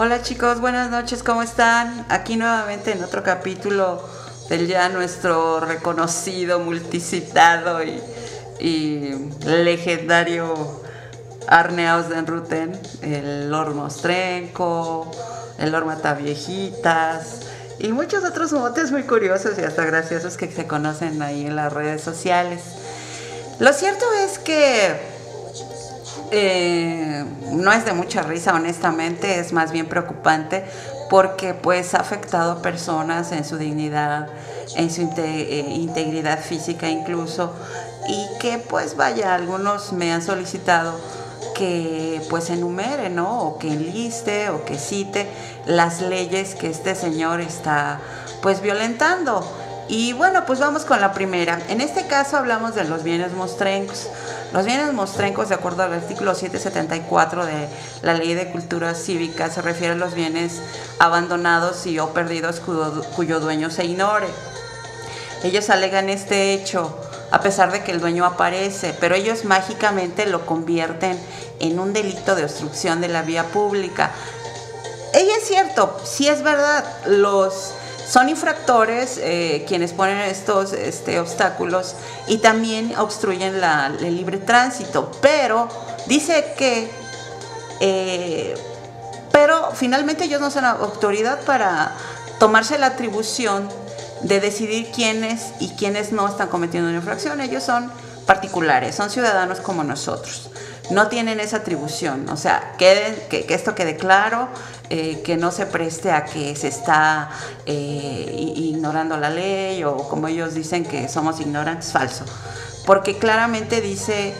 Hola chicos, buenas noches, ¿cómo están? Aquí nuevamente en otro capítulo del ya nuestro reconocido, multicitado y legendario Arne Ausdenruten, el Lord Mostrenco, el Lord Mataviejitas y muchos otros motes muy curiosos y hasta graciosos que se conocen ahí en las redes sociales. Lo cierto es que no es de mucha risa, honestamente, es más bien preocupante porque pues ha afectado a personas en su dignidad, en su integridad física incluso, y que pues vaya, algunos me han solicitado que pues enumere, ¿no? O que enliste o que cite las leyes que este señor está pues violentando. Y bueno, pues vamos con la primera. En este caso hablamos de los bienes mostrencos. Los bienes mostrencos, de acuerdo al artículo 774 de la Ley de Cultura Cívica, se refiere a los bienes abandonados y o perdidos cuyo dueño se ignore. Ellos alegan este hecho a pesar de que el dueño aparece, pero ellos mágicamente lo convierten en un delito de obstrucción de la vía pública. Y es cierto, sí es verdad, son infractores quienes ponen estos obstáculos y también obstruyen el libre tránsito, pero dice que pero finalmente ellos no son autoridad para tomarse la atribución de decidir quiénes y quiénes no están cometiendo una infracción. Ellos son particulares, son ciudadanos como nosotros, no tienen esa atribución. O sea, que esto quede claro, que no se preste a que se está ignorando la ley o como ellos dicen que somos ignorantes, falso, porque claramente dice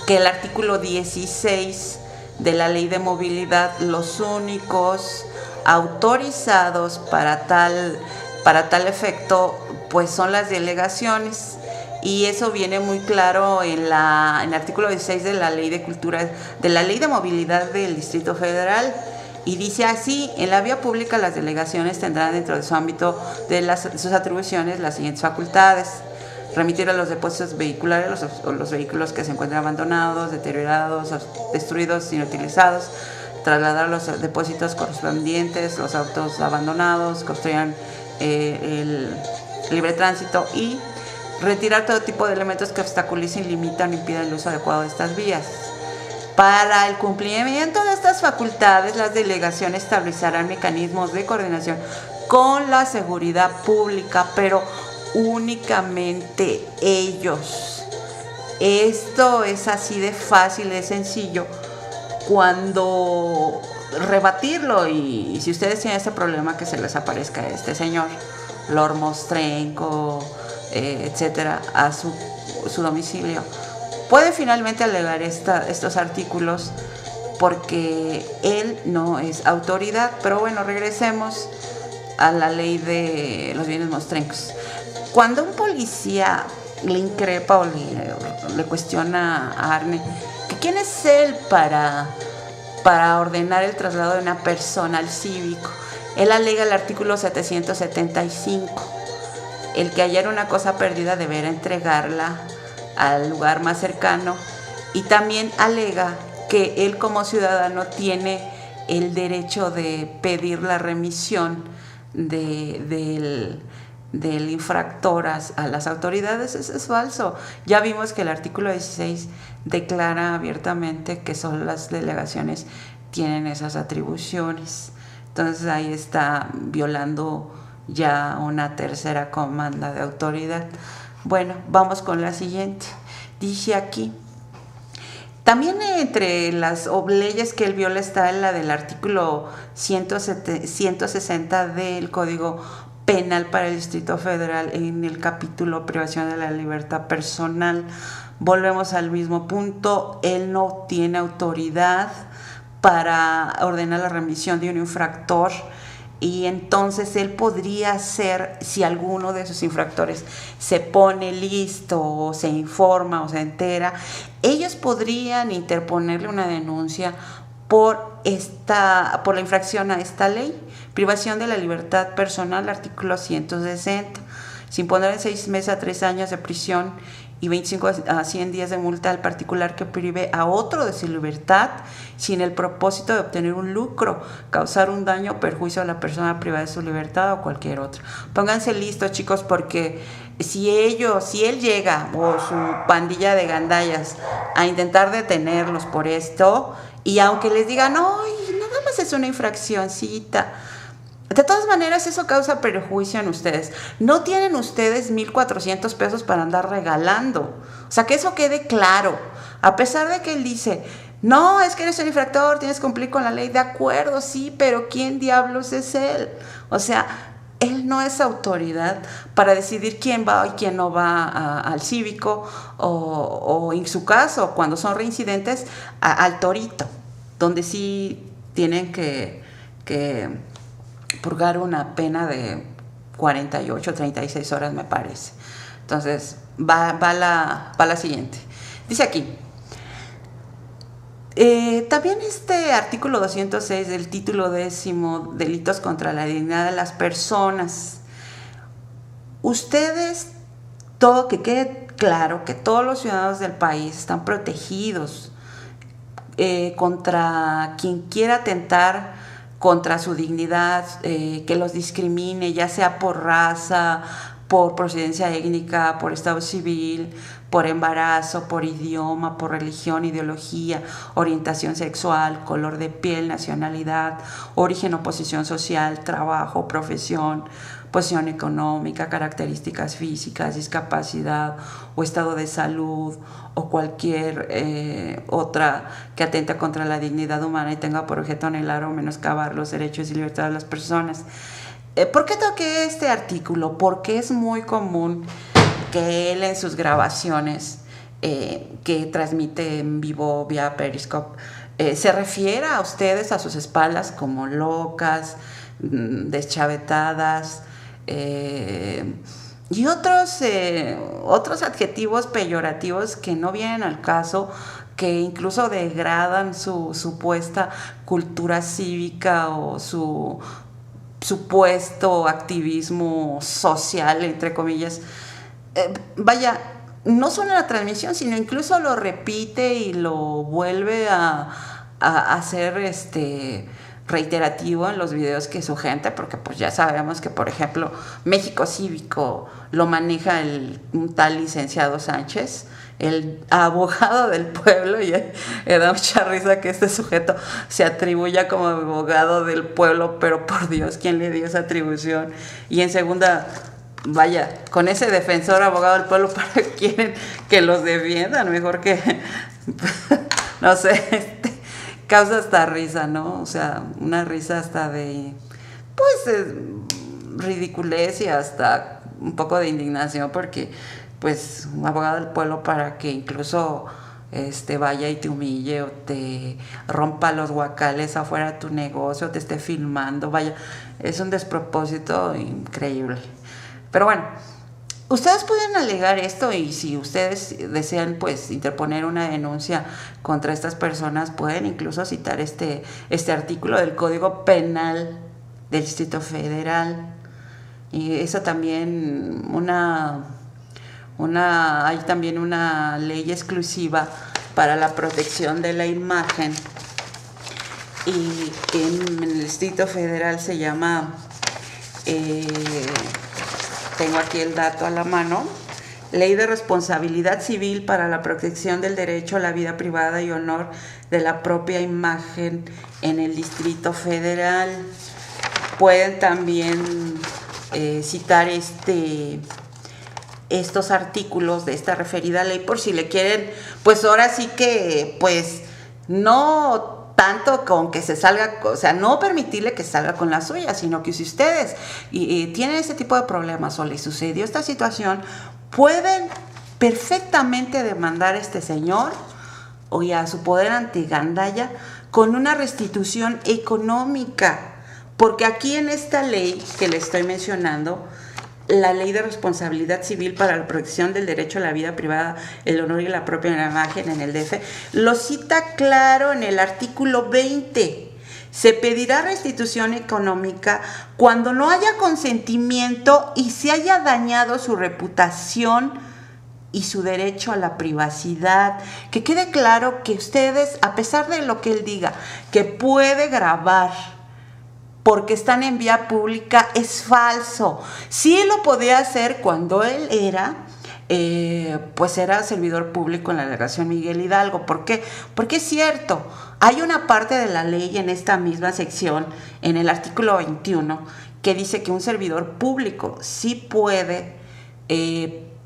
que el artículo 16 de la Ley de Movilidad, los únicos autorizados para tal efecto pues son las delegaciones, y eso viene muy claro en el artículo 16 de la Ley de Cultura, de la Ley de Movilidad del Distrito Federal, y dice así: en la vía pública las delegaciones tendrán dentro de su ámbito de sus atribuciones las siguientes facultades: remitir a los depósitos vehiculares los vehículos que se encuentran abandonados, deteriorados, destruidos, inutilizados, trasladar los depósitos correspondientes, los autos abandonados que obstruyan el libre tránsito, y retirar todo tipo de elementos que obstaculicen, limitan o impidan el uso adecuado de estas vías. Para el cumplimiento de estas facultades, las delegaciones establecerán mecanismos de coordinación con la seguridad pública, pero únicamente ellos. Esto es así de fácil, de sencillo, cuando rebatirlo. Y si ustedes tienen este problema, que se les aparezca este señor Lord Mostrenco, etcétera, a su domicilio, puede finalmente alegar estos artículos porque él no es autoridad. Pero bueno, regresemos a la ley de los bienes mostrencos. Cuando un policía le increpa o le cuestiona a Arne que quién es él para ordenar el traslado de una persona al cívico, él alega el artículo 775. El que hallara una cosa perdida deberá entregarla al lugar más cercano, y también alega que él como ciudadano tiene el derecho de pedir la remisión del infractor a las autoridades. Eso es falso. Ya vimos que el artículo 16 declara abiertamente que solo las delegaciones tienen esas atribuciones. Entonces ahí está violando ya una tercera comanda de autoridad. Bueno, vamos con la siguiente. Dice aquí: también entre las leyes que él viola está la del artículo 160 del Código Penal para el Distrito Federal, en el capítulo privación de la libertad personal. Volvemos al mismo punto: él no tiene autoridad para ordenar la remisión de un infractor, y entonces él podría hacer, si alguno de sus infractores se pone listo o se informa o se entera, ellos podrían interponerle una denuncia por la infracción a esta ley, privación de la libertad personal, artículo 160, sin poner en 6 meses a 3 años de prisión y 25 a 100 días de multa al particular que prive a otro de su libertad sin el propósito de obtener un lucro, causar un daño o perjuicio a la persona privada de su libertad o cualquier otro. Pónganse listos, chicos, porque si él llega o su pandilla de gandallas a intentar detenerlos por esto, y aunque les digan, no, nada más es una infraccióncita, de todas maneras eso causa perjuicio en ustedes. No tienen ustedes 1,400 pesos para andar regalando. O sea, que eso quede claro. A pesar de que él dice, no, es que eres un infractor, tienes que cumplir con la ley. De acuerdo, sí, pero ¿quién diablos es él? O sea, él no es autoridad para decidir quién va y quién no va al cívico o en su caso, cuando son reincidentes, al torito, donde sí tienen que purgar una pena de 48, 36 horas, me parece. Entonces, va la siguiente. Dice aquí, también este artículo 206 del título 10, delitos contra la dignidad de las personas. Ustedes, que quede claro que todos los ciudadanos del país están protegidos contra quien quiera atentar contra su dignidad, que los discrimine, ya sea por raza, por procedencia étnica, por estado civil, por embarazo, por idioma, por religión, ideología, orientación sexual, color de piel, nacionalidad, origen o posición social, trabajo, profesión, posición económica, características físicas, discapacidad o estado de salud o cualquier otra que atenta contra la dignidad humana y tenga por objeto anelar o menoscabar los derechos y libertades de las personas. ¿Por qué toqué este artículo? Porque es muy común que él en sus grabaciones que transmite en vivo vía Periscope se refiera a ustedes a sus espaldas como locas, deschavetadas, y otros adjetivos peyorativos que no vienen al caso, que incluso degradan su supuesta cultura cívica o su supuesto activismo social, entre comillas. Vaya, no solo en la transmisión, sino incluso lo repite y lo vuelve a hacer reiterativo en los videos que su gente, porque pues ya sabemos que, por ejemplo, México Cívico lo maneja un tal licenciado Sánchez, el abogado del pueblo, y me da mucha risa que este sujeto se atribuya como abogado del pueblo, pero por Dios, ¿quién le dio esa atribución? Y en segunda, vaya, con ese defensor abogado del pueblo, ¿para qué quieren que los defiendan? Mejor que, no sé, causa hasta risa, ¿no? O sea, una risa hasta de, pues, ridiculez y hasta un poco de indignación, porque, pues, un abogado del pueblo para que incluso vaya y te humille o te rompa los guacales afuera de tu negocio, te esté filmando, vaya, es un despropósito increíble. Pero bueno, ustedes pueden alegar esto y si ustedes desean pues interponer una denuncia contra estas personas, pueden incluso citar este artículo del Código Penal del Distrito Federal. Y eso también hay también una ley exclusiva para la protección de la imagen, y en el Distrito Federal se llama, tengo aquí el dato a la mano, Ley de Responsabilidad Civil para la Protección del Derecho a la Vida Privada y Honor de la propia imagen en el Distrito Federal. Pueden también citar estos artículos de esta referida ley por si le quieren, pues ahora sí que, pues, no tanto con que se salga, o sea, no permitirle que salga con la suya, sino que si ustedes tienen ese tipo de problemas o les sucedió esta situación, pueden perfectamente demandar a este señor o a su poder antigandalla con una restitución económica, porque aquí en esta ley que le estoy mencionando, la Ley de Responsabilidad Civil para la Protección del Derecho a la Vida Privada, el Honor y la Propia Imagen en el DF, lo cita claro en el artículo 20. Se pedirá restitución económica cuando no haya consentimiento y se haya dañado su reputación y su derecho a la privacidad. Que quede claro que ustedes, a pesar de lo que él diga, que puede grabar porque están en vía pública, es falso. Sí lo podía hacer cuando él era, pues era servidor público en la delegación Miguel Hidalgo. ¿Por qué? Porque es cierto, hay una parte de la ley en esta misma sección, en el artículo 21, que dice que un servidor público sí puede,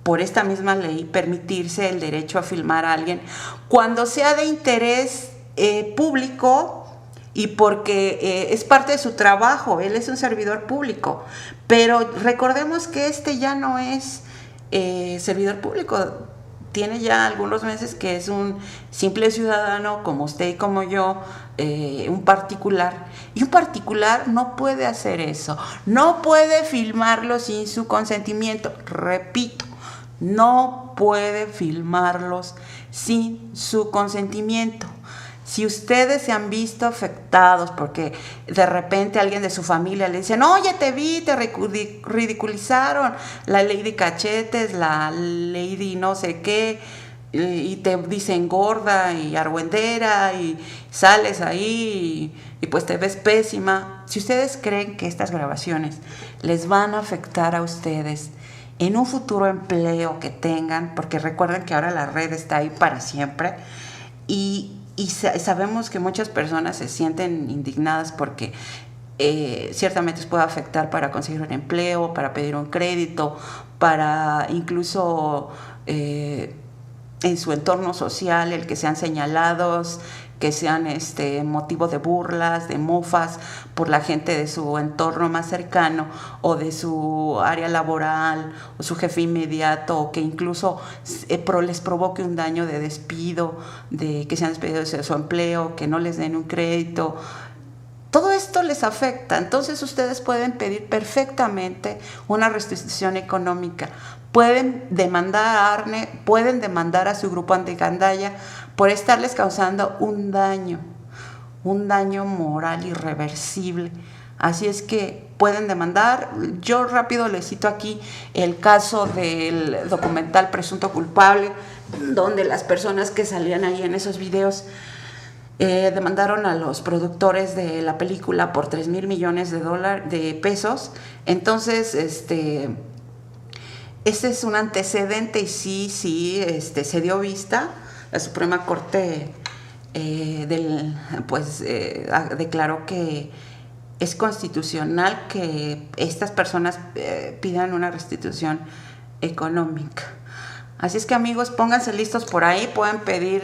por esta misma ley, permitirse el derecho a filmar a alguien cuando sea de interés público y porque es parte de su trabajo. Él es un servidor público, pero recordemos que este ya no es servidor público, tiene ya algunos meses que es un simple ciudadano como usted y como yo, un particular, y un particular no puede hacer eso, no puede filmarlo sin su consentimiento. Repito, no puede filmarlos sin su consentimiento. Si ustedes se han visto afectados porque de repente alguien de su familia le dicen, oye, te vi, te ridiculizaron, la Lady Cachetes, la Lady no sé qué, y te dicen gorda y argüendera y sales ahí y pues te ves pésima. Si ustedes creen que estas grabaciones les van a afectar a ustedes en un futuro empleo que tengan, porque recuerden que ahora la red está ahí para siempre, y sabemos que muchas personas se sienten indignadas porque ciertamente les puede afectar para conseguir un empleo, para pedir un crédito, para incluso en su entorno social, el que sean señalados, que sean motivo de burlas, de mofas por la gente de su entorno más cercano o de su área laboral o su jefe inmediato, o que incluso les provoque un daño de despido, de que sean despedidos de su empleo, que no les den un crédito. Todo esto les afecta. Entonces ustedes pueden pedir perfectamente una restitución económica. Pueden demandar a ARNE, pueden demandar a su grupo antigandaya por estarles causando un daño moral irreversible. Así es que pueden demandar. Yo rápido les cito aquí el caso del documental Presunto Culpable, donde las personas que salían ahí en esos videos demandaron a los productores de la película por 3,000 millones de pesos. Entonces, este es un antecedente y sí, se dio vista. La Suprema Corte declaró que es constitucional que estas personas pidan una restitución económica. Así es que, amigos, pónganse listos por ahí. Pueden pedir,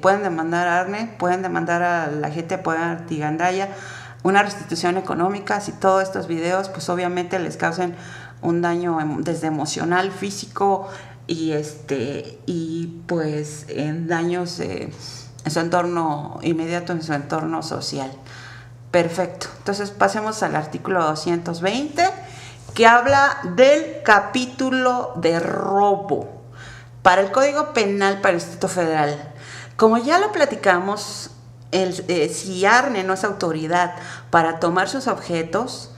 pueden demandar a ARNE, pueden demandar a la gente de Poder Antigandaya una restitución económica si todos estos videos pues obviamente les causen un daño desde emocional, físico y pues en daños en su entorno inmediato, en su entorno social. Perfecto. Entonces pasemos al artículo 220, que habla del capítulo de robo para el Código Penal para el Distrito Federal. Como ya lo platicamos, si ARNE no es autoridad para tomar sus objetos,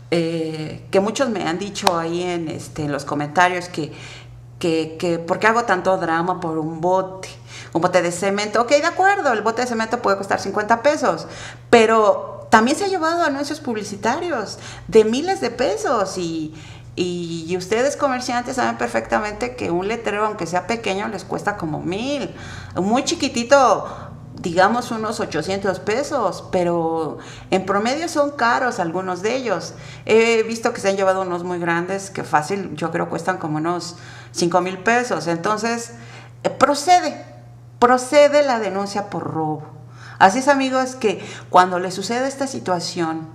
que muchos me han dicho ahí en los comentarios que ¿por qué hago tanto drama por un bote de cemento? Ok, de acuerdo, el bote de cemento puede costar 50 pesos, pero también se ha llevado anuncios publicitarios de miles de pesos y ustedes comerciantes saben perfectamente que un letrero, aunque sea pequeño, les cuesta como 1,000, muy chiquitito, digamos unos 800 pesos, pero en promedio son caros algunos de ellos. He visto que se han llevado unos muy grandes que fácil, yo creo cuestan como unos 5,000 pesos. Entonces, procede la denuncia por robo. Así es, amigos, que cuando les suceda esta situación,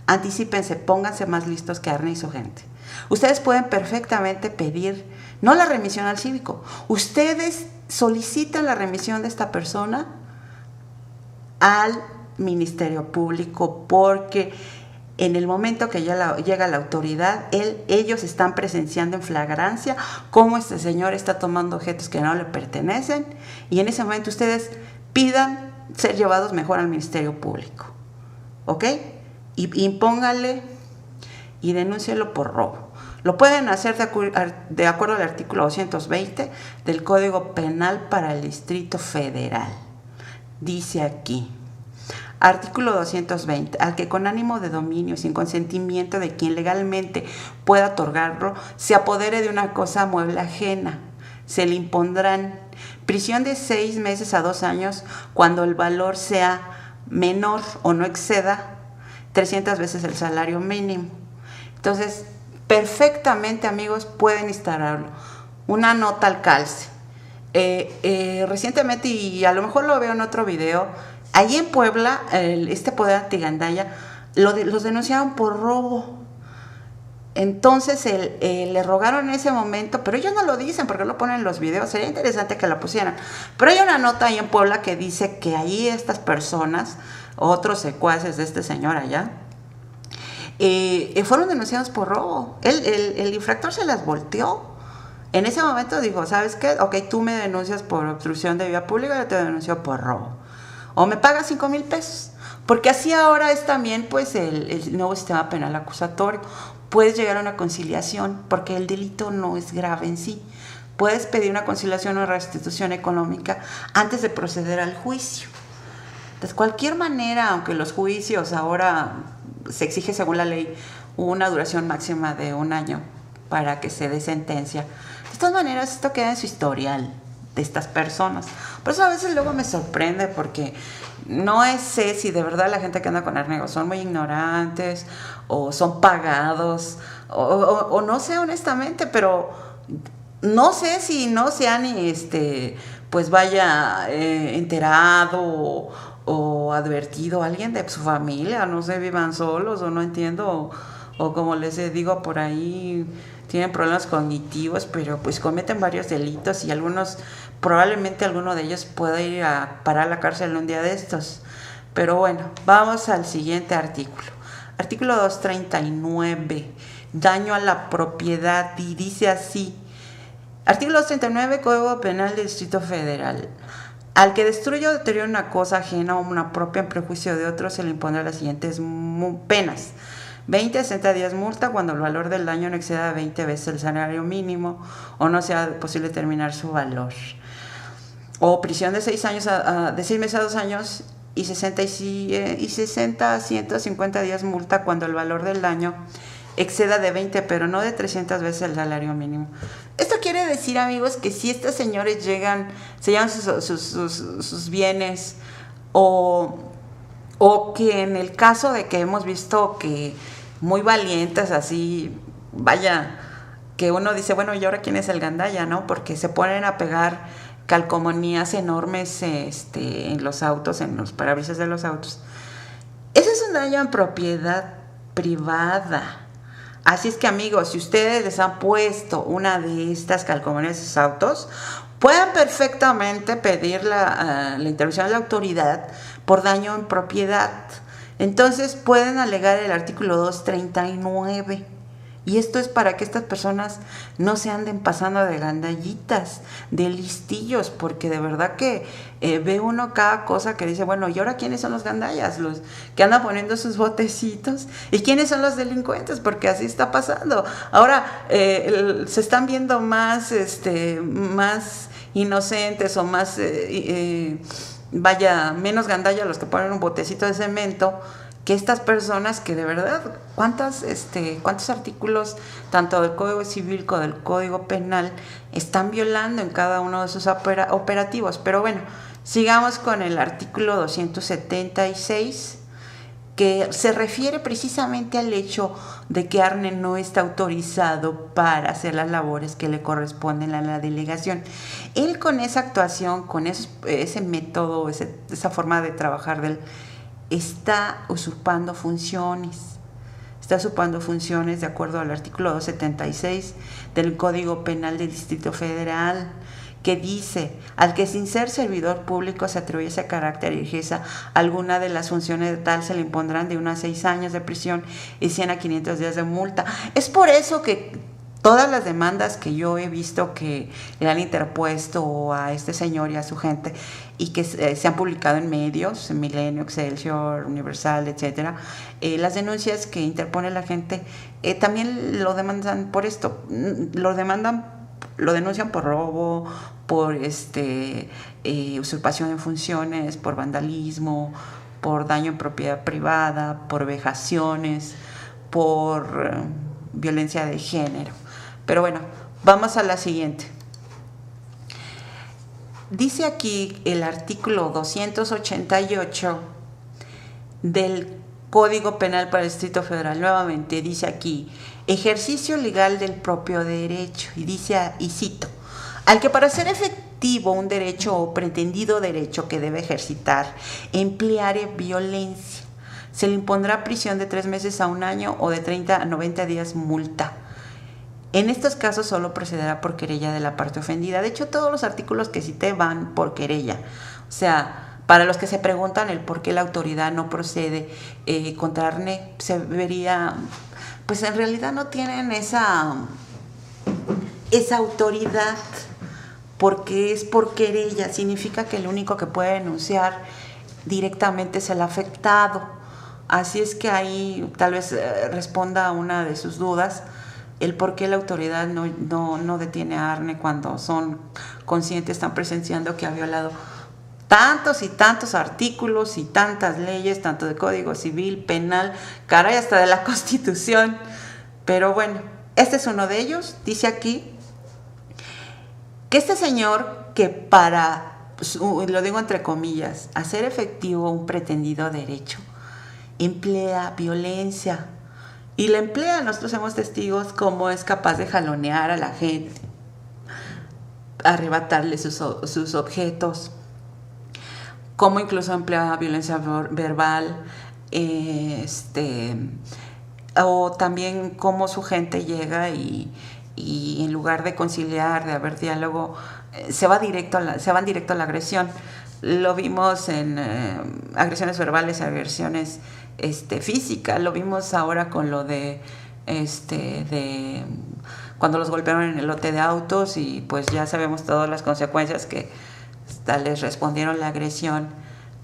anticípense, pónganse más listos que ARNE y su gente. Ustedes pueden perfectamente pedir, no la remisión al cívico, ustedes solicitan la remisión de esta persona al Ministerio Público, porque en el momento que llega la autoridad, ellos están presenciando en flagrancia cómo este señor está tomando objetos que no le pertenecen, y en ese momento ustedes pidan ser llevados mejor al Ministerio Público, ¿ok? Y impóngale y denúncielo por robo. Lo pueden hacer de acuerdo al artículo 220 del Código Penal para el Distrito Federal. Dice aquí, artículo 220, al que con ánimo de dominio, sin consentimiento de quien legalmente pueda otorgarlo, se apodere de una cosa mueble ajena, se le impondrán prisión de 6 meses a 2 años cuando el valor sea menor o no exceda 300 veces el salario mínimo. Entonces, perfectamente, amigos, pueden instalarlo. Una nota al calce. Recientemente, y a lo mejor lo veo en otro video, allí en Puebla, este poder antigandalla los denunciaron por robo. Entonces le rogaron en ese momento, pero ellos no lo dicen porque lo ponen en los videos. Sería interesante que lo pusieran. Pero hay una nota ahí en Puebla que dice que ahí estas personas, otros secuaces de este señor allá, fueron denunciados por robo. El infractor se las volteó. En ese momento dijo, ¿sabes qué? Ok, tú me denuncias por obstrucción de vía pública, yo te denuncio por robo. O me pagas 5,000 pesos. Porque así ahora es también pues el nuevo sistema penal acusatorio. Puedes llegar a una conciliación porque el delito no es grave en sí. Puedes pedir una conciliación o restitución económica antes de proceder al juicio. De cualquier manera, aunque los juicios ahora se exige según la ley una duración máxima de 1 año para que se dé sentencia, de todas maneras esto queda en su historial de estas personas. Por eso a veces luego me sorprende porque no sé si de verdad la gente que anda con Arnegos son muy ignorantes o son pagados o no sé honestamente, pero no sé si no se han pues vaya enterado o advertido a alguien de su familia, no sé, vivan solos o no entiendo, o como les digo por ahí, tienen problemas cognitivos, pero pues cometen varios delitos y probablemente alguno de ellos pueda ir a parar a la cárcel un día de estos. Pero bueno, vamos al siguiente artículo. Artículo 239, daño a la propiedad, y dice así, artículo 239, Código Penal del Distrito Federal. Al que destruya o deteriore una cosa ajena o una propia en prejuicio de otro, se le impondrá las siguientes penas: 20 a 60 días multa cuando el valor del daño no exceda 20 veces el salario mínimo o no sea posible determinar su valor, o prisión de 6 meses a 2 años y 60 a 150 días multa cuando el valor del daño exceda de 20, pero no de 300 veces el salario mínimo. Esto quiere decir, amigos, que si estos señores se llevan sus bienes, o que en el caso de que hemos visto que muy valientes así, vaya, que uno dice, bueno, ¿y ahora quién es el gandalla, no? Porque se ponen a pegar calcomanías enormes en los autos, en los parabrisas de los autos. Ese es un daño en propiedad privada. Así es que, amigos, si ustedes les han puesto una de estas calcomanías en sus autos, pueden perfectamente pedir la intervención de la autoridad por daño en propiedad. Entonces pueden alegar el artículo 239. Y esto es para que estas personas no se anden pasando de gandallitas, de listillos, porque de verdad que ve uno cada cosa que dice, bueno, ¿y ahora quiénes son los gandallas? Los que andan poniendo sus botecitos. ¿Y quiénes son los delincuentes? Porque así está pasando. Ahora se están viendo más inocentes o más, menos gandallas los que ponen un botecito de cemento, que estas personas que de verdad, cuántos artículos, tanto del Código Civil como del Código Penal, están violando en cada uno de sus operativos. Pero bueno, sigamos con el artículo 276, que se refiere precisamente al hecho de que Arne no está autorizado para hacer las labores que le corresponden a la delegación. Él, con esa actuación, con ese método, esa forma de trabajar de él, está usurpando funciones de acuerdo al artículo 276 del Código Penal del Distrito Federal, que dice: al que sin ser servidor público se atribuyese carácter y ejerza alguna de las funciones de tal, se le impondrán de 1 a 6 años de prisión y 100 a 500 días de multa. Es por eso que todas las demandas que yo he visto que le han interpuesto a este señor y a su gente y que se han publicado en medios, en Milenio, Excelsior, Universal, etcétera, las denuncias que interpone la gente también lo demandan por esto, lo denuncian por robo, por usurpación de funciones, por vandalismo, por daño en propiedad privada, por vejaciones, por violencia de género. Pero bueno, vamos a la siguiente. Dice aquí el artículo 288 del Código Penal para el Distrito Federal. Nuevamente dice aquí, ejercicio legal del propio derecho. Y dice, y cito, al que para ser efectivo un derecho o pretendido derecho que debe ejercitar empleare violencia, se le impondrá prisión de 3 meses a 1 año o de 30 a 90 días multa. En estos casos solo procederá por querella de la parte ofendida. De hecho, todos los artículos que cité van por querella. O sea, para los que se preguntan el por qué la autoridad no procede contra Arne, se vería, pues en realidad no tienen esa autoridad, porque es por querella. Significa que el único que puede denunciar directamente es el afectado. Así es que ahí tal vez responda a una de sus dudas, el por qué la autoridad no detiene a Arne cuando son conscientes, están presenciando que ha violado tantos y tantos artículos y tantas leyes, tanto de Código Civil, Penal, caray, hasta de la Constitución. Pero bueno, este es uno de ellos. Dice aquí que este señor, que para, lo digo entre comillas, hacer efectivo un pretendido derecho, emplea violencia. Y la emplea, nosotros somos testigos cómo es capaz de jalonear a la gente, arrebatarle sus objetos, cómo incluso emplea violencia verbal, o también cómo su gente llega y en lugar de conciliar, de haber diálogo, se van directo a la agresión. Lo vimos en agresiones verbales, agresiones físicas. Lo vimos ahora con lo de cuando los golpearon en el lote de autos, y pues ya sabemos todas las consecuencias, que hasta les respondieron la agresión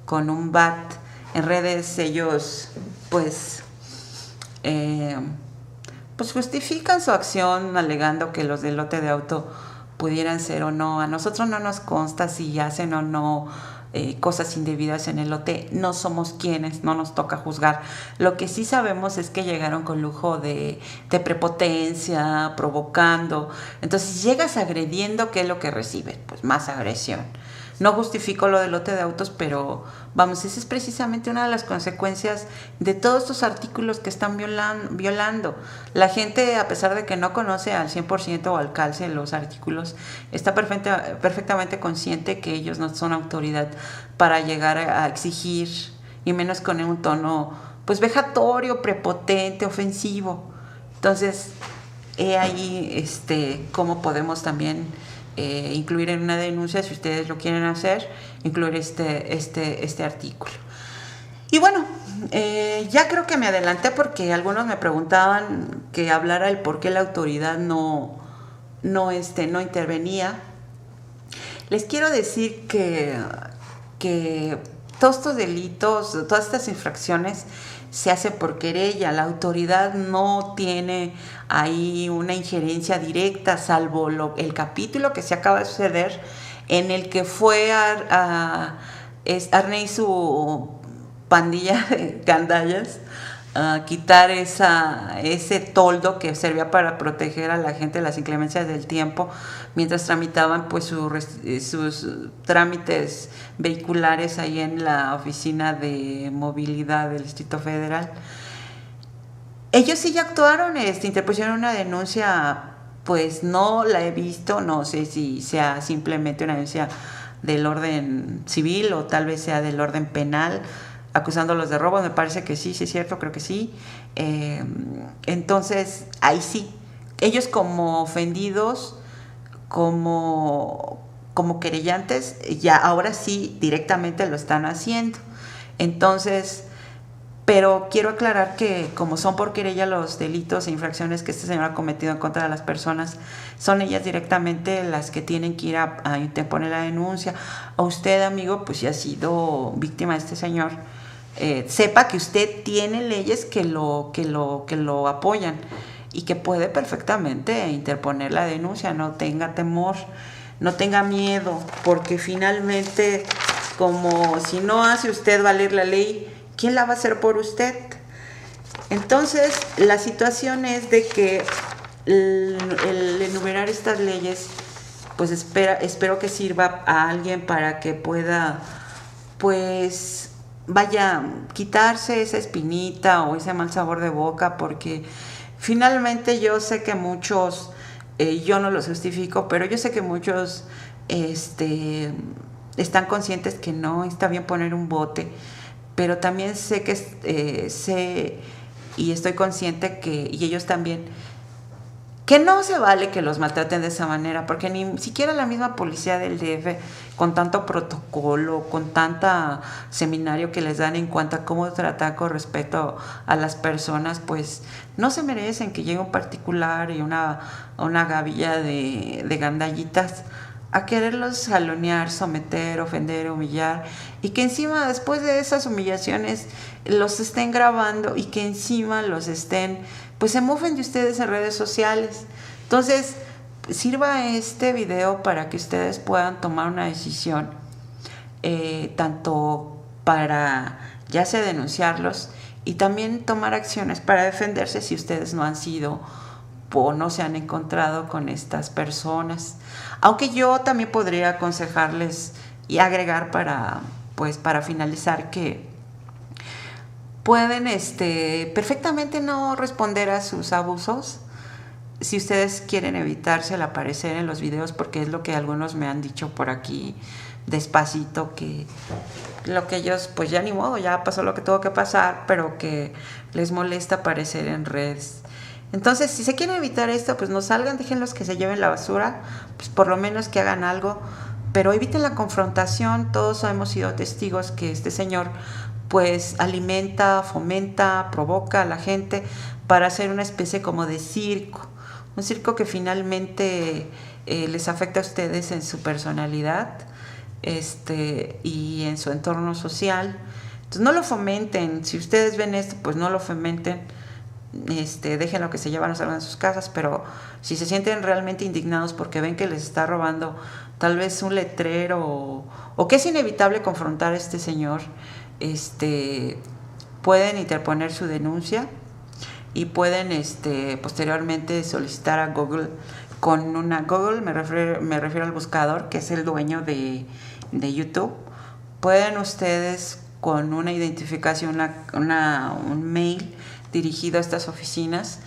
con un bat. En redes ellos pues justifican su acción alegando que los del lote de auto pudieran ser o no. A nosotros no nos consta si hacen o no cosas indebidas en el lote. No somos quienes, no nos toca juzgar. Lo que sí sabemos es que llegaron con lujo de prepotencia, provocando. Entonces, si llegas agrediendo, ¿qué es lo que recibes? Pues más agresión. No justifico lo del lote de autos, pero vamos, esa es precisamente una de las consecuencias de todos estos artículos que están violando. La gente, a pesar de que no conoce al 100% o al calce los artículos, está perfectamente consciente que ellos no son autoridad para llegar a exigir, y menos con un tono pues vejatorio, prepotente, ofensivo. Entonces, he ahí cómo podemos también incluir en una denuncia, si ustedes lo quieren hacer, incluir este artículo. Y bueno, ya creo que me adelanté, porque algunos me preguntaban que hablara el por qué la autoridad no intervenía. Les quiero decir que todos estos delitos, todas estas infracciones se hace por querella. La autoridad no tiene ahí una injerencia directa, salvo el capítulo que se acaba de suceder, en el que fue Arne y su pandilla de gandallas a quitar ese toldo que servía para proteger a la gente de las inclemencias del tiempo, mientras tramitaban pues sus trámites vehiculares ahí en la Oficina de Movilidad del Distrito Federal. Ellos sí ya actuaron, interpusieron una denuncia, pues no la he visto, no sé si sea simplemente una denuncia del orden civil o tal vez sea del orden penal, acusándolos de robo. Me parece que sí, es cierto, creo que sí. Entonces, ahí sí, ellos como ofendidos, como querellantes, ya ahora sí directamente lo están haciendo. Entonces, Pero quiero aclarar que como son por querella los delitos e infracciones que este señor ha cometido en contra de las personas, son ellas directamente las que tienen que ir a interponer la denuncia. A usted, amigo, pues si ha sido víctima de este señor, sepa que usted tiene leyes que lo apoyan y que puede perfectamente interponer la denuncia. No tenga temor, no tenga miedo, porque finalmente, como si no hace usted valer la ley, ¿quién la va a hacer por usted? Entonces, la situación es de que el enumerar estas leyes, pues espero que sirva a alguien para que pueda, pues, vaya, quitarse esa espinita o ese mal sabor de boca, porque finalmente yo sé que muchos, yo no los justifico, pero yo sé que muchos están conscientes que no está bien poner un bote, pero también sé que sé y estoy consciente que, y ellos también, que no se vale que los maltraten de esa manera, porque ni siquiera la misma policía del DF, con tanto protocolo, con tanta seminario que les dan en cuanto a cómo tratar con respecto a las personas, pues no se merecen que llegue un particular y una gavilla de gandallitas a quererlos jalonear, someter, ofender, humillar, y que encima después de esas humillaciones los estén grabando y que encima los estén, pues se mofen de ustedes en redes sociales. Entonces, sirva este video para que ustedes puedan tomar una decisión, tanto para ya sea denunciarlos y también tomar acciones para defenderse si ustedes no han sido o no se han encontrado con estas personas. Aunque yo también podría aconsejarles y agregar para finalizar que pueden perfectamente no responder a sus abusos si ustedes quieren evitarse el aparecer en los videos, porque es lo que algunos me han dicho por aquí despacito, que lo que ellos, pues ya ni modo, ya pasó lo que tuvo que pasar, pero que les molesta aparecer en redes. Entonces, si se quieren evitar esto, pues no salgan, déjenlos que se lleven la basura, pues por lo menos que hagan algo, pero eviten la confrontación. Todos hemos sido testigos que este señor pues alimenta, fomenta, provoca a la gente para hacer una especie como de circo, un circo que finalmente les afecta a ustedes en su personalidad y en su entorno social. Entonces no lo fomenten. Si ustedes ven esto, pues no lo fomenten. Déjenlo que se llevan, no salgan de sus casas, pero si se sienten realmente indignados porque ven que les está robando tal vez un letrero o que es inevitable confrontar a este señor, pueden interponer su denuncia y pueden posteriormente solicitar a Google con una Google, me refiero al buscador que es el dueño de YouTube. Pueden ustedes con una identificación, un mail dirigido a estas oficinas,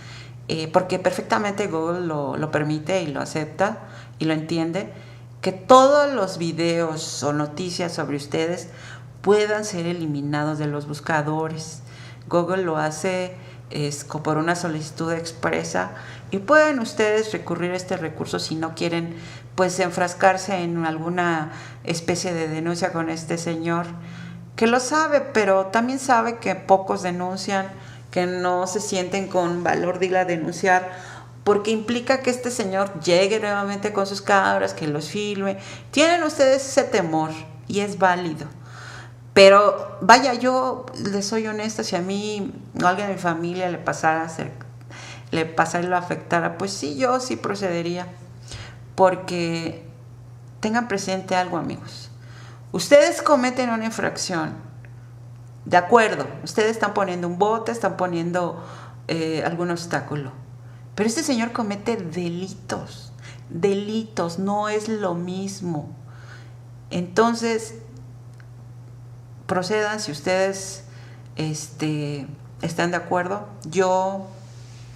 porque perfectamente Google lo permite y lo acepta y lo entiende, que todos los videos o noticias sobre ustedes puedan ser eliminados de los buscadores. Google lo hace por una solicitud expresa y pueden ustedes recurrir a este recurso si no quieren pues enfrascarse en alguna especie de denuncia con este señor, que lo sabe, pero también sabe que pocos denuncian, que no se sienten con valor de ir a denunciar, porque implica que este señor llegue nuevamente con sus cámaras, que los filme. Tienen ustedes ese temor y es válido. Pero vaya, yo les soy honesta, si a mí o a alguien de mi familia le pasara y lo afectara, pues sí, yo sí procedería. Porque tengan presente algo, amigos. Ustedes cometen una infracción. De acuerdo, ustedes están poniendo un bote, están poniendo algún obstáculo. Pero este señor comete delitos. Delitos, no es lo mismo. Entonces, procedan si ustedes están de acuerdo. Yo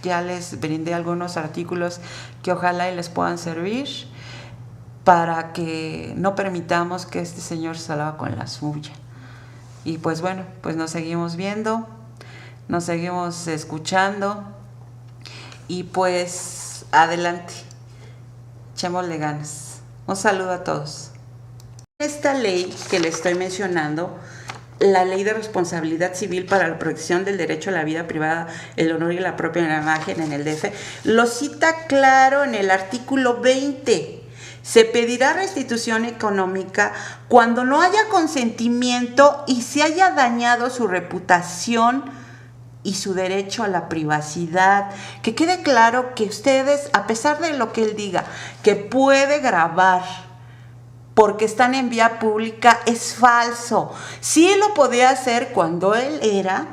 ya les brindé algunos artículos que ojalá y les puedan servir para que no permitamos que este señor salga con la suya. Y pues bueno, pues nos seguimos viendo, nos seguimos escuchando y pues adelante, echémosle ganas. Un saludo a todos. Esta ley que les estoy mencionando la ley de responsabilidad civil para la protección del derecho a la vida privada, el honor y la propia imagen en el DF, lo cita claro en el artículo 20. Se pedirá restitución económica cuando no haya consentimiento y se haya dañado su reputación y su derecho a la privacidad. Que quede claro que ustedes, a pesar de lo que él diga, que puede grabar porque están en vía pública, es falso. Sí lo podía hacer cuando él era,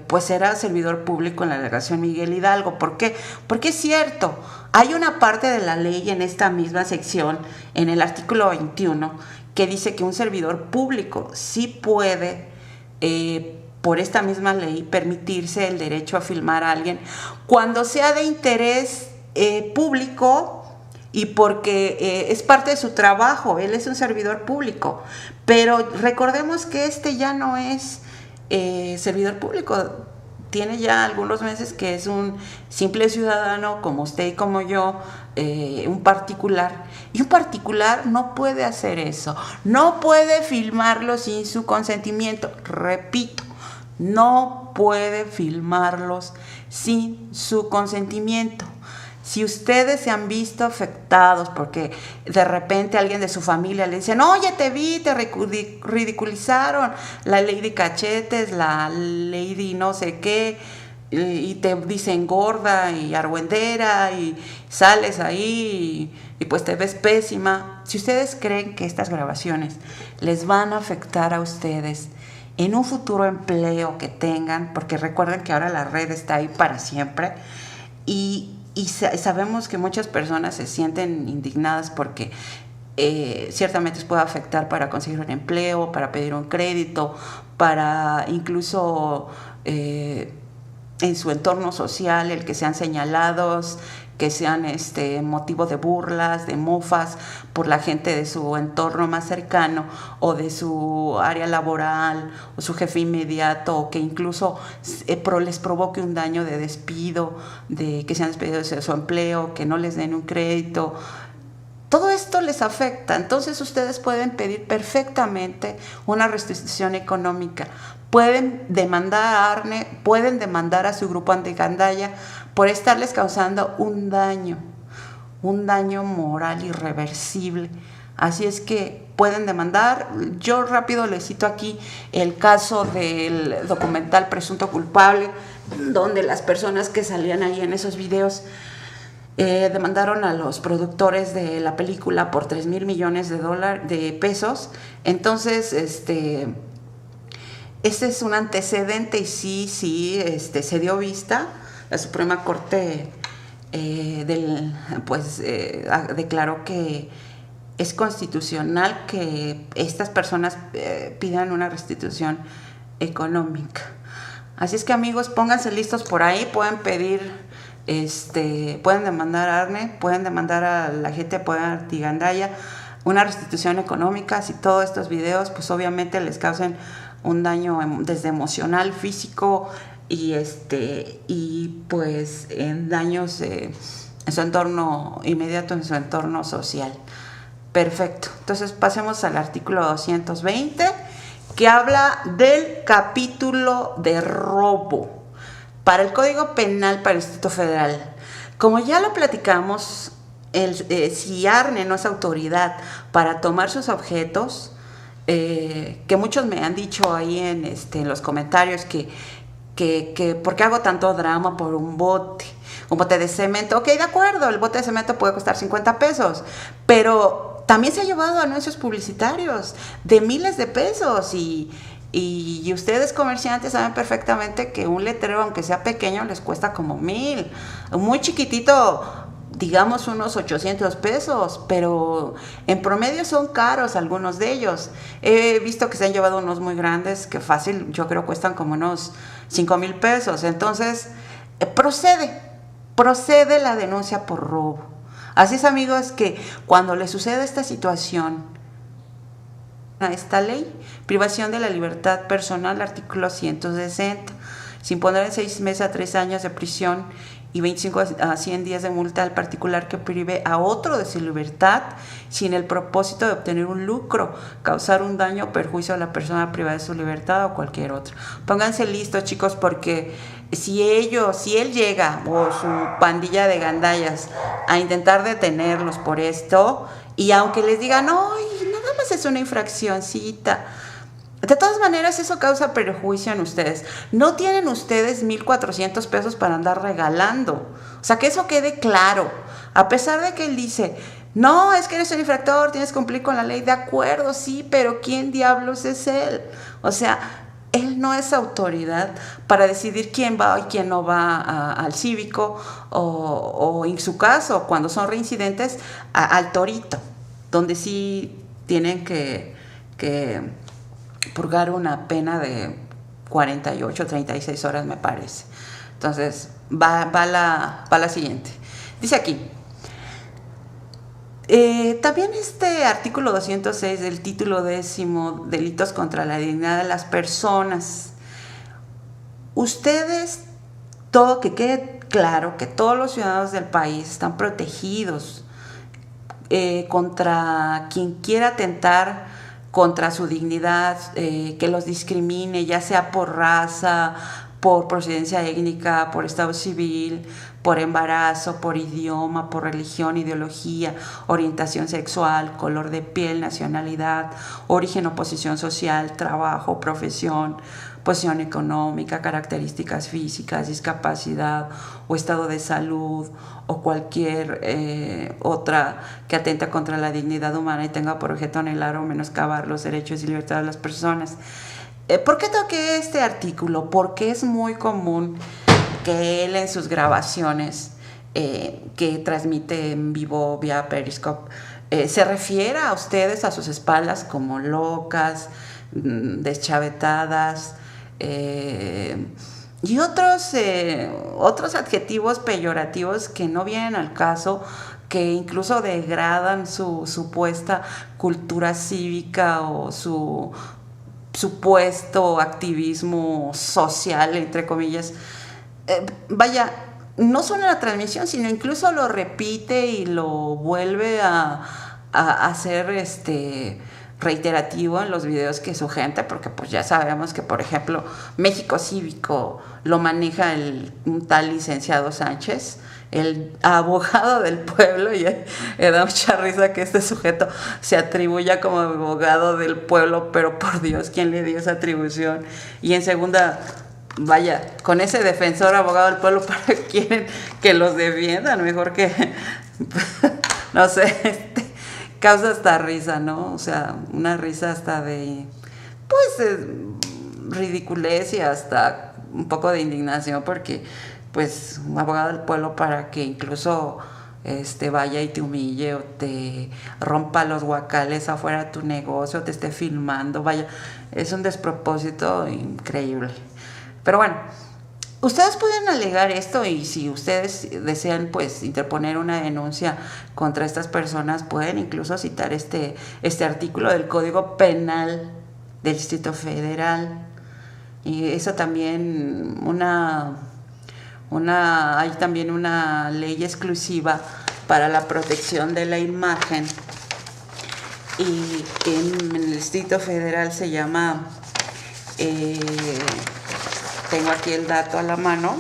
pues era servidor público en la delegación Miguel Hidalgo. ¿Por qué? Porque es cierto, hay una parte de la ley en esta misma sección, en el artículo 21, que dice que un servidor público sí puede, por esta misma ley, permitirse el derecho a filmar a alguien cuando sea de interés público, y porque es parte de su trabajo. Él es un servidor público, pero recordemos que este ya no es servidor público, tiene ya algunos meses que es un simple ciudadano como usted y como yo, un particular, y un particular no puede hacer eso, no puede filmarlo sin su consentimiento. Repito, no puede filmarlos sin su consentimiento. Si ustedes se han visto afectados porque de repente alguien de su familia le dicen, oye, te vi, te ridiculizaron, la Lady Cachetes, la Lady no sé qué, y te dicen gorda y argüendera y sales ahí y pues te ves pésima. Si ustedes creen que estas grabaciones les van a afectar a ustedes en un futuro empleo que tengan, porque recuerden que ahora la red está ahí para siempre, y sabemos que muchas personas se sienten indignadas porque ciertamente les puede afectar para conseguir un empleo, para pedir un crédito, para incluso en su entorno social, el que sean señalados, que sean motivo de burlas, de mofas por la gente de su entorno más cercano o de su área laboral o su jefe inmediato, o que incluso les provoque un daño de despido, de que sean despedidos de su empleo, que no les den un crédito. Todo esto les afecta. Entonces ustedes pueden pedir perfectamente una restitución económica. Pueden demandar a ARNE, pueden demandar a su grupo antigandaya por estarles causando un daño moral irreversible. Así es que pueden demandar. Yo rápido les cito aquí el caso del documental Presunto Culpable, donde las personas que salían ahí en esos videos demandaron a los productores de la película por 3,000 millones de pesos. Entonces, este es un antecedente y sí, se dio vista. La Suprema Corte declaró que es constitucional que estas personas pidan una restitución económica. Así es que, amigos, pónganse listos por ahí. Pueden pedir, pueden demandar a ARNE, pueden demandar a la gente de Poder Antigandaya una restitución económica si todos estos videos pues obviamente les causen un daño desde emocional, físico y pues en daños en su entorno inmediato, en su entorno social. Perfecto. Entonces pasemos al artículo 220, que habla del capítulo de robo para el Código Penal para el Distrito Federal. Como ya lo platicamos, si ARNE no es autoridad para tomar sus objetos, que muchos me han dicho ahí en los comentarios que ¿por qué hago tanto drama por un bote de cemento? Ok, de acuerdo, el bote de cemento puede costar 50 pesos, pero también se ha llevado anuncios publicitarios de miles de pesos y ustedes comerciantes saben perfectamente que un letrero, aunque sea pequeño, les cuesta como 1,000, muy chiquitito, digamos unos 800 pesos, pero en promedio son caros algunos de ellos. He visto que se han llevado unos muy grandes que fácil, yo creo cuestan como unos 5,000 pesos. Entonces, procede la denuncia por robo. Así es, amigos, que cuando les sucede esta situación, a esta ley, privación de la libertad personal, artículo 160, sin poner en 6 meses a 3 años de prisión y 25 a 100 días de multa al particular que prive a otro de su libertad sin el propósito de obtener un lucro, causar un daño o perjuicio a la persona privada de su libertad o cualquier otro. Pónganse listos, chicos, porque si él llega o su pandilla de gandallas a intentar detenerlos por esto, y aunque les digan, no, nada más es una infraccióncita, de todas maneras eso causa perjuicio en ustedes. No tienen ustedes 1,400 pesos para andar regalando. O sea, que eso quede claro. A pesar de que él dice, no, es que eres un infractor, tienes que cumplir con la ley. De acuerdo, sí, pero ¿quién diablos es él? O sea, él no es autoridad para decidir quién va y quién no va al cívico o en su caso, cuando son reincidentes, al torito, donde sí tienen que purgar una pena de 48, 36 horas, me parece. Entonces, va la siguiente. Dice aquí, también este artículo 206 del título 10, delitos contra la dignidad de las personas. Ustedes, todo que quede claro que todos los ciudadanos del país están protegidos contra quien quiera atentar contra su dignidad, que los discrimine, ya sea por raza, por procedencia étnica, por estado civil, por embarazo, por idioma, por religión, ideología, orientación sexual, color de piel, nacionalidad, origen o posición social, trabajo, profesión, posición económica, características físicas, discapacidad o estado de salud o cualquier otra que atenta contra la dignidad humana y tenga por objeto anelar o menoscabar los derechos y libertades de las personas. ¿Por qué toqué este artículo? Porque es muy común que él en sus grabaciones que transmite en vivo vía Periscope se refiera a ustedes a sus espaldas como locas, deschavetadas, y otros adjetivos peyorativos que no vienen al caso, que incluso degradan su supuesta cultura cívica o su supuesto activismo social, entre comillas. Vaya, no solo en la transmisión, sino incluso lo repite y lo vuelve a hacer reiterativo en los videos que su gente, porque pues ya sabemos que, por ejemplo, México Cívico lo maneja un tal licenciado Sánchez, el abogado del pueblo, y me da mucha risa que este sujeto se atribuya como abogado del pueblo, pero por Dios, ¿quién le dio esa atribución? Y en segunda, vaya, con ese defensor abogado del pueblo, ¿para qué quieren que los defiendan? Mejor que, no sé, causa hasta risa, ¿no? O sea, una risa hasta de, pues, ridiculez y hasta un poco de indignación, porque, pues, un abogado del pueblo para que incluso vaya y te humille o te rompa los guacales afuera de tu negocio, o te esté filmando, vaya, es un despropósito increíble. Pero bueno, ustedes pueden alegar esto y si ustedes desean pues interponer una denuncia contra estas personas, pueden incluso citar este artículo del Código Penal del Distrito Federal. Y eso también hay también una ley exclusiva para la protección de la imagen, y en el Distrito Federal se llama, tengo aquí el dato a la mano,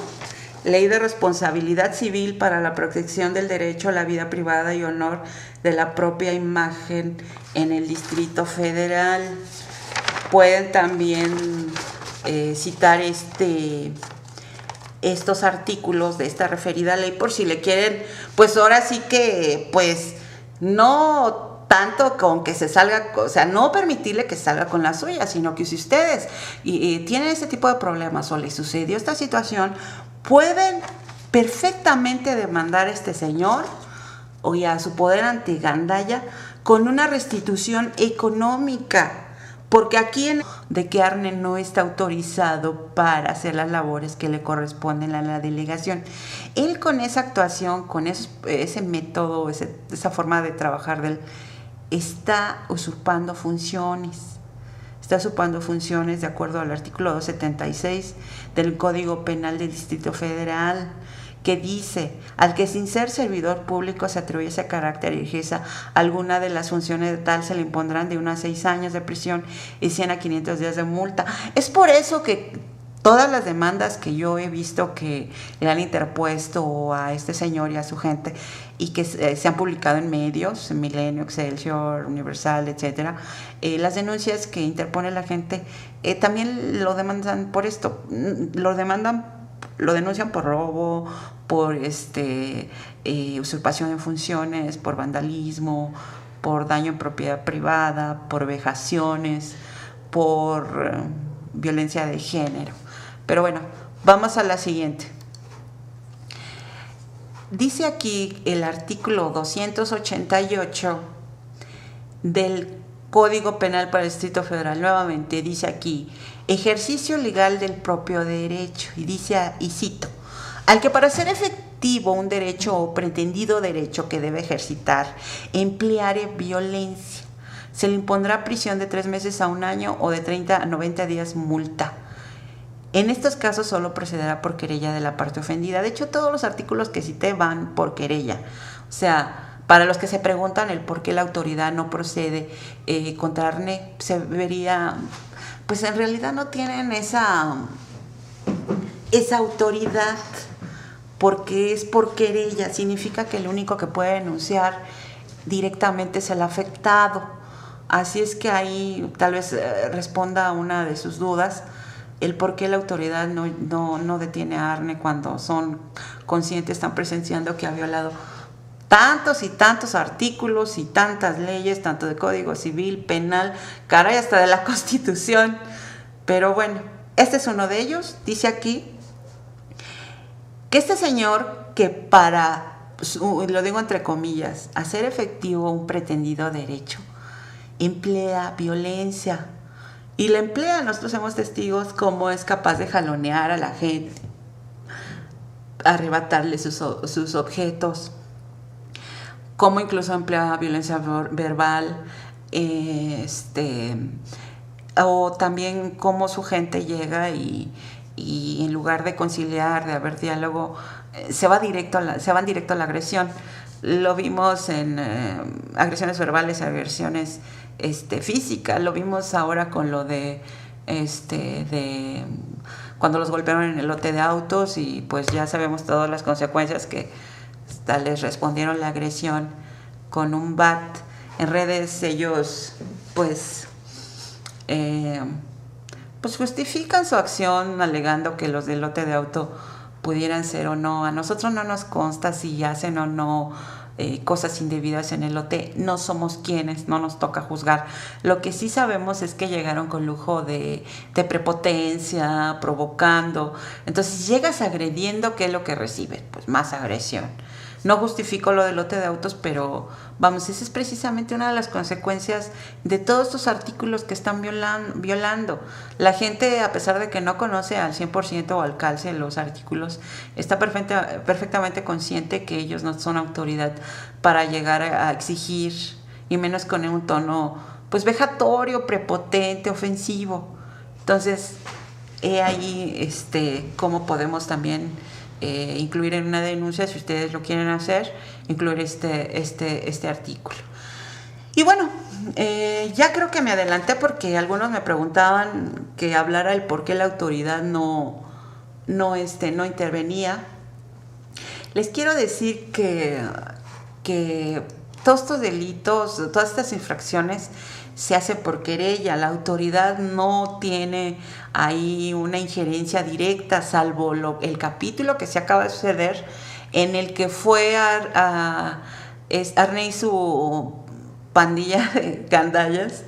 Ley de Responsabilidad Civil para la Protección del Derecho a la Vida Privada y Honor de la propia imagen en el Distrito Federal. Pueden también citar estos artículos de esta referida ley por si le quieren, pues ahora sí que, pues, no tanto con que se salga, o sea, no permitirle que salga con la suya, sino que si ustedes tienen ese tipo de problemas o les sucedió esta situación, pueden perfectamente demandar a este señor o a su poder antigandalla con una restitución económica, porque aquí de que Arne no está autorizado para hacer las labores que le corresponden a la delegación. Él con esa actuación, con ese método, esa forma de trabajar de él, está usurpando funciones. Está usurpando funciones de acuerdo al artículo 276 del Código Penal del Distrito Federal, que dice: al que sin ser servidor público se atribuyese carácter y ejerza alguna de las funciones de tal, se le impondrán de 1 a 6 años de prisión y 100 a 500 días de multa. Es por eso que todas las demandas que yo he visto que le han interpuesto a este señor y a su gente y que se han publicado en medios, en Milenio, Excelsior, Universal, etcétera, las denuncias que interpone la gente también lo demandan por esto, lo denuncian por robo, por usurpación de funciones, por vandalismo, por daño en propiedad privada, por vejaciones, por violencia de género. Pero bueno, vamos a la siguiente. Dice aquí el artículo 288 del Código Penal para el Distrito Federal. Nuevamente dice aquí: ejercicio legal del propio derecho. Y dice, y cito: al que para ser efectivo un derecho o pretendido derecho que debe ejercitar empleare violencia, se le impondrá prisión de 3 meses a 1 año o de 30 a 90 días multa. En estos casos solo procederá por querella de la parte ofendida. De hecho, todos los artículos que cité van por querella. O sea, para los que se preguntan el por qué la autoridad no procede contra Arne, se vería, pues en realidad no tienen esa autoridad, porque es por querella. Significa que el único que puede denunciar directamente es el afectado. Así es que ahí tal vez responda a una de sus dudas, el por qué la autoridad no detiene a Arne cuando son conscientes, están presenciando que ha violado tantos y tantos artículos y tantas leyes, tanto de Código Civil, Penal, caray, hasta de la Constitución. Pero bueno, este es uno de ellos. Dice aquí que este señor, que para, lo digo entre comillas, hacer efectivo un pretendido derecho, emplea violencia. Y la emplea, nosotros somos testigos cómo es capaz de jalonear a la gente, arrebatarle sus objetos, cómo incluso emplea violencia verbal, o también cómo su gente llega y en lugar de conciliar, de haber diálogo, se van directo a la agresión. Lo vimos en agresiones verbales, agresiones físicas. Lo vimos ahora con lo de cuando los golpearon en el lote de autos, y pues ya sabemos todas las consecuencias, que hasta les respondieron la agresión con un bat. En redes ellos pues justifican su acción alegando que los del lote de auto pudieran ser o no. A nosotros no nos consta si hacen o no cosas indebidas en el lote. No somos quienes, no nos toca juzgar. Lo que sí sabemos es que llegaron con lujo de prepotencia, provocando. Entonces llegas agrediendo, ¿qué es lo que reciben? Pues más agresión. No justifico lo del lote de autos, pero vamos, esa es precisamente una de las consecuencias de todos estos artículos que están violando. La gente, a pesar de que no conoce al 100% o al calce los artículos, está perfectamente consciente que ellos no son autoridad para llegar a exigir, y menos con un tono pues vejatorio, prepotente, ofensivo. Entonces, he ahí cómo podemos también incluir en una denuncia, si ustedes lo quieren hacer, incluir este artículo. Y bueno, ya creo que me adelanté, porque algunos me preguntaban que hablara el por qué la autoridad no intervenía. Les quiero decir que todos estos delitos, todas estas infracciones se hace por querella. La autoridad no tiene ahí una injerencia directa, salvo el capítulo que se acaba de suceder, en el que fue Arne y su pandilla de gandallas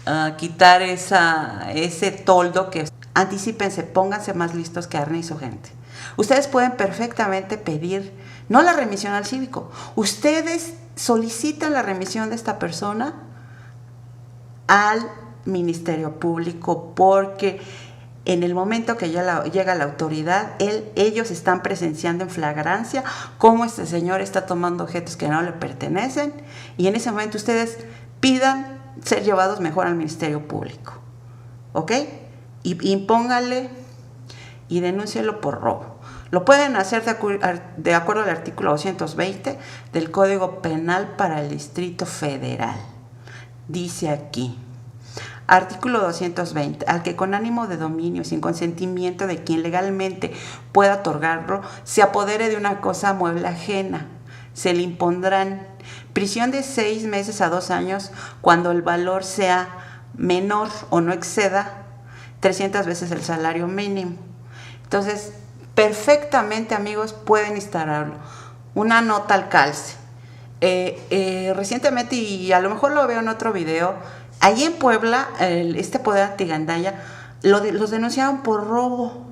a quitar ese toldo. Que anticípense, pónganse más listos que Arne y su gente. Ustedes pueden perfectamente pedir, no la remisión al cívico, ustedes solicitan la remisión de esta persona al Ministerio Público, porque en el momento que llega la autoridad, ellos están presenciando en flagrancia cómo este señor está tomando objetos que no le pertenecen, y en ese momento ustedes pidan ser llevados mejor al Ministerio Público, ¿ok? Y impóngale y denúncielo por robo. Lo pueden hacer de acuerdo al artículo 220 del Código Penal para el Distrito Federal. Dice aquí, artículo 220, al que con ánimo de dominio, sin consentimiento de quien legalmente pueda otorgarlo, se apodere de una cosa mueble ajena, se le impondrán prisión de 6 meses a 2 años cuando el valor sea menor o no exceda 300 veces el salario mínimo. Entonces, perfectamente, amigos, pueden instalarlo. Una nota al calce. Recientemente, y a lo mejor lo veo en otro video, allí en Puebla, este poder antigandalla, los denunciaron por robo.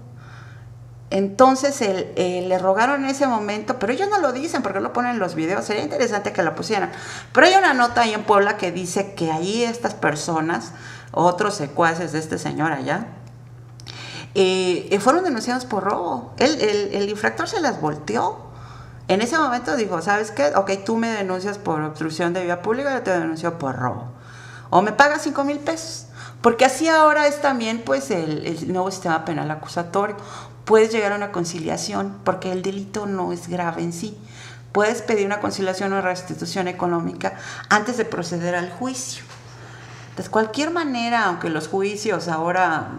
Entonces le rogaron en ese momento, pero ellos no lo dicen porque lo ponen en los videos, sería interesante que lo pusieran. Pero hay una nota ahí en Puebla que dice que ahí estas personas, otros secuaces de este señor allá, fueron denunciados por robo. El infractor se las volteó. En ese momento dijo, ¿sabes qué? Ok, tú me denuncias por obstrucción de vía pública, yo te denuncio por robo. O me pagas 5,000 pesos. Porque así ahora es también pues el nuevo sistema penal acusatorio. Puedes llegar a una conciliación porque el delito no es grave en sí. Puedes pedir una conciliación o restitución económica antes de proceder al juicio. De cualquier manera, aunque los juicios ahora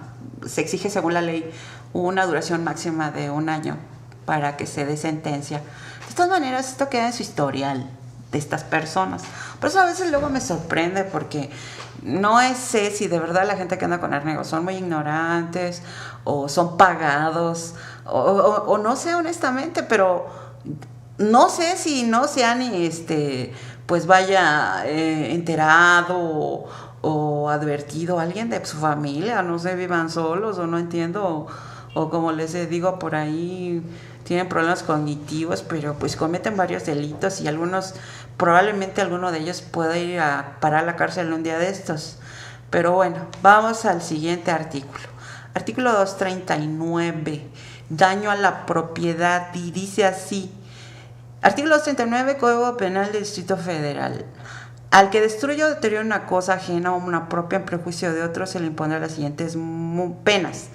se exige según la ley una duración máxima de 1 año para que se dé sentencia, de todas maneras esto queda en su historial de estas personas. Por eso a veces luego me sorprende porque no sé si de verdad la gente que anda con Arnego son muy ignorantes o son pagados o no sé honestamente, pero no sé si no se han pues vaya enterado o advertido a alguien de su familia, no sé, vivan solos o no entiendo, o como les digo por ahí, tienen problemas cognitivos, pero pues cometen varios delitos y probablemente alguno de ellos pueda ir a parar a la cárcel un día de estos. Pero bueno, vamos al siguiente artículo. Artículo 239, daño a la propiedad, y dice así, artículo 239, Código Penal del Distrito Federal. Al que destruya o deteriore una cosa ajena o una propia en prejuicio de otro, se le impondrá las siguientes penas: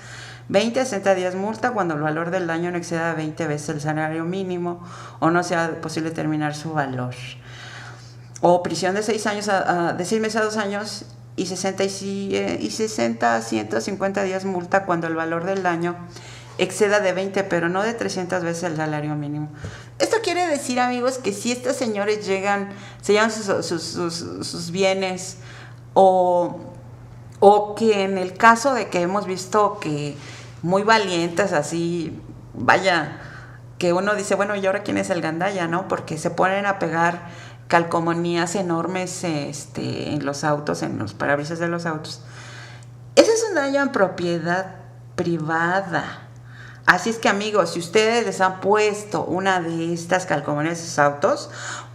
20 a 60 días multa cuando el valor del daño no exceda 20 veces el salario mínimo o no sea posible determinar su valor. O prisión de 6 meses a 2 años y 60 a 150 días multa cuando el valor del daño exceda de 20, pero no de 300 veces el salario mínimo. Esto quiere decir, amigos, que si estos señores se llevan sus bienes o que en el caso de que hemos visto que muy valientes así, vaya, que uno dice, bueno, ¿y ahora quién es el gandalla, no? Porque se ponen a pegar calcomanías enormes en los autos, en los parabrisas de los autos. Ese es un daño en propiedad privada. Así es que, amigos, si ustedes les han puesto una de estas calcomanías a sus autos,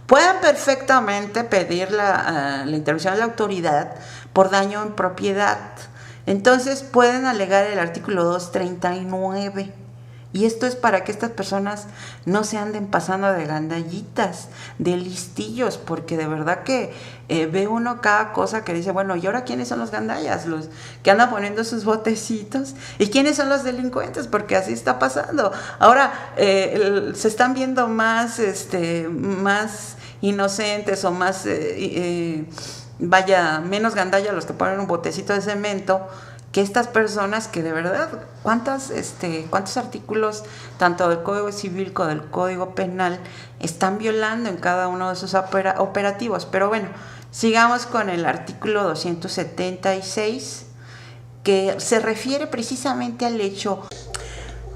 pueden perfectamente pedir la intervención de la autoridad por daño en propiedad. Entonces pueden alegar el artículo 239. Y esto es para que estas personas no se anden pasando de gandallitas, de listillos, porque de verdad que ve uno cada cosa que dice, bueno, ¿y ahora quiénes son los gandallas? Los que andan poniendo sus botecitos. ¿Y quiénes son los delincuentes? Porque así está pasando. Ahora se están viendo más inocentes o más, menos gandallas los que ponen un botecito de cemento, que estas personas que de verdad, ¿cuántos artículos, tanto del Código Civil como del Código Penal, están violando en cada uno de sus operativos? Pero bueno, sigamos con el artículo 276, que se refiere precisamente al hecho.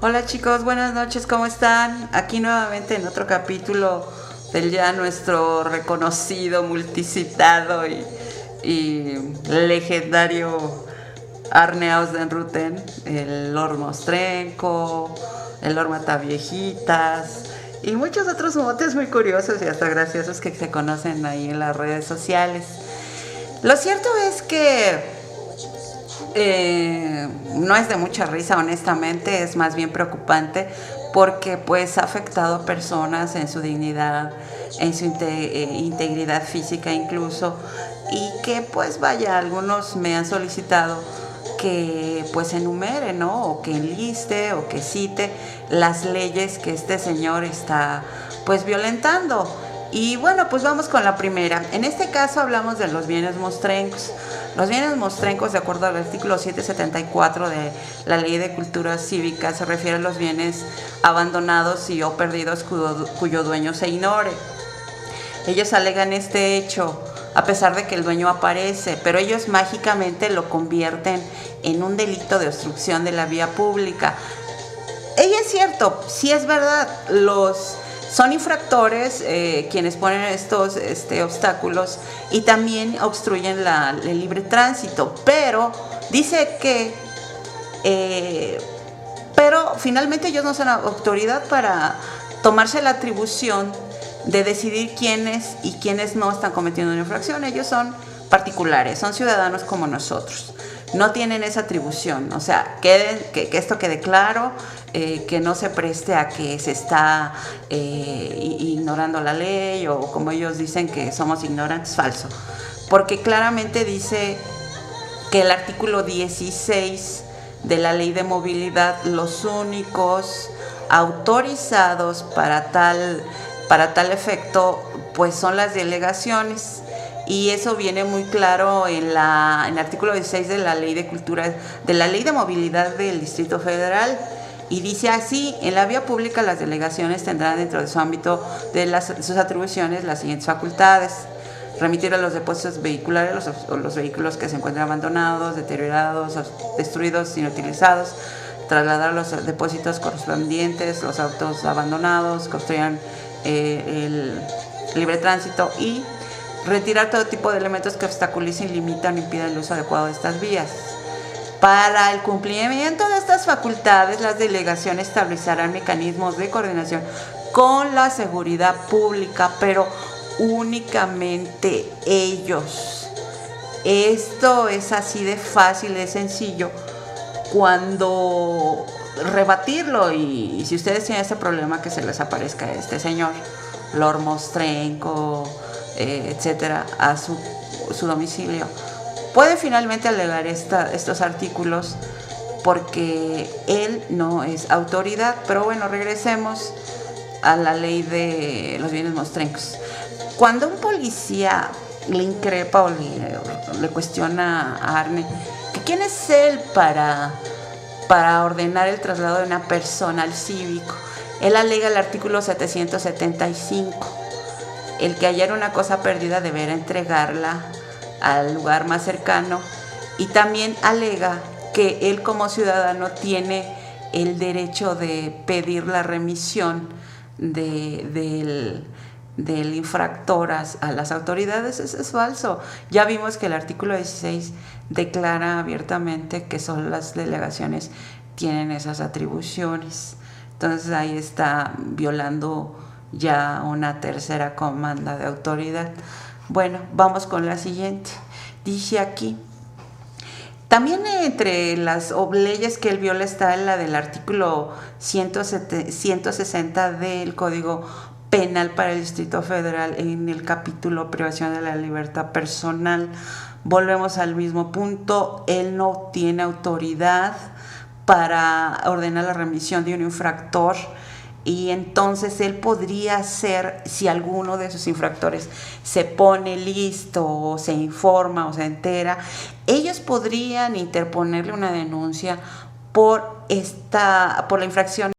Hola chicos, buenas noches, ¿cómo están? Aquí nuevamente en otro capítulo del ya nuestro reconocido, multicitado y legendario Arne Ausdenruten, el Lord Mostrenco, el Lord Mataviejitas y muchos otros motes muy curiosos y hasta graciosos que se conocen ahí en las redes sociales. Lo cierto es que no es de mucha risa, honestamente, es más bien preocupante porque pues ha afectado a personas en su dignidad, en su integridad física incluso, y que pues vaya, algunos me han solicitado que pues enumere, ¿no? O que enliste o que cite las leyes que este señor está pues violentando. Y bueno, pues vamos con la primera. En este caso hablamos de los bienes mostrencos. Los bienes mostrencos, de acuerdo al artículo 774 de la Ley de Cultura Cívica, se refiere a los bienes abandonados y o perdidos cuyo dueño se ignore. Ellos alegan este hecho a pesar de que el dueño aparece, pero ellos mágicamente lo convierten en un delito de obstrucción de la vía pública. Ella es cierto, sí es verdad, son infractores quienes ponen estos obstáculos y también obstruyen el libre tránsito, pero dice que pero finalmente ellos no son autoridad para tomarse la atribución de decidir quiénes y quiénes no están cometiendo una infracción. Ellos son particulares, son ciudadanos como nosotros. No tienen esa atribución, o sea, que esto quede claro, que no se preste a que se está ignorando la ley o como ellos dicen que somos ignorantes, falso. Porque claramente dice que el artículo 16 de la Ley de Movilidad, los únicos autorizados para tal efecto, pues son las delegaciones. Y eso viene muy claro en el artículo 16 de la Ley de Cultura, de la Ley de Movilidad del Distrito Federal. Y dice así: en la vía pública las delegaciones tendrán dentro de su ámbito de sus atribuciones las siguientes facultades: remitir a los depósitos vehiculares los vehículos que se encuentran abandonados, deteriorados, destruidos, inutilizados, trasladar los depósitos correspondientes, los autos abandonados, construyan el libre tránsito y retirar todo tipo de elementos que obstaculicen, limitan o impidan el uso adecuado de estas vías. Para el cumplimiento de estas facultades, las delegaciones establecerán mecanismos de coordinación con la seguridad pública, pero únicamente ellos. Esto es así de fácil, de sencillo, cuando rebatirlo. Y si ustedes tienen ese problema, que se les aparezca este señor Lord Mostrenco, etcétera, a su domicilio, puede finalmente alegar estos artículos porque él no es autoridad. Pero bueno, regresemos a la ley de los bienes mostrencos. Cuando un policía le increpa o le cuestiona a Arne que quién es él para ordenar el traslado de una persona al cívico, él alega el artículo 775. El que hallara una cosa perdida deberá entregarla al lugar más cercano, y también alega que él como ciudadano tiene el derecho de pedir la remisión del infractor a las autoridades. Eso es falso. Ya vimos que el artículo 16 declara abiertamente que solo las delegaciones tienen esas atribuciones. Entonces ahí está violando ya una tercera comanda de autoridad. Bueno, vamos con la siguiente. Dice aquí: también entre las leyes que él viola está la del artículo 160 del Código Penal para el Distrito Federal, en el capítulo privación de la libertad personal. Volvemos al mismo punto: él no tiene autoridad para ordenar la remisión de un infractor. Y entonces él podría hacer, si alguno de sus infractores se pone listo o se informa o se entera, ellos podrían interponerle una denuncia por la infracción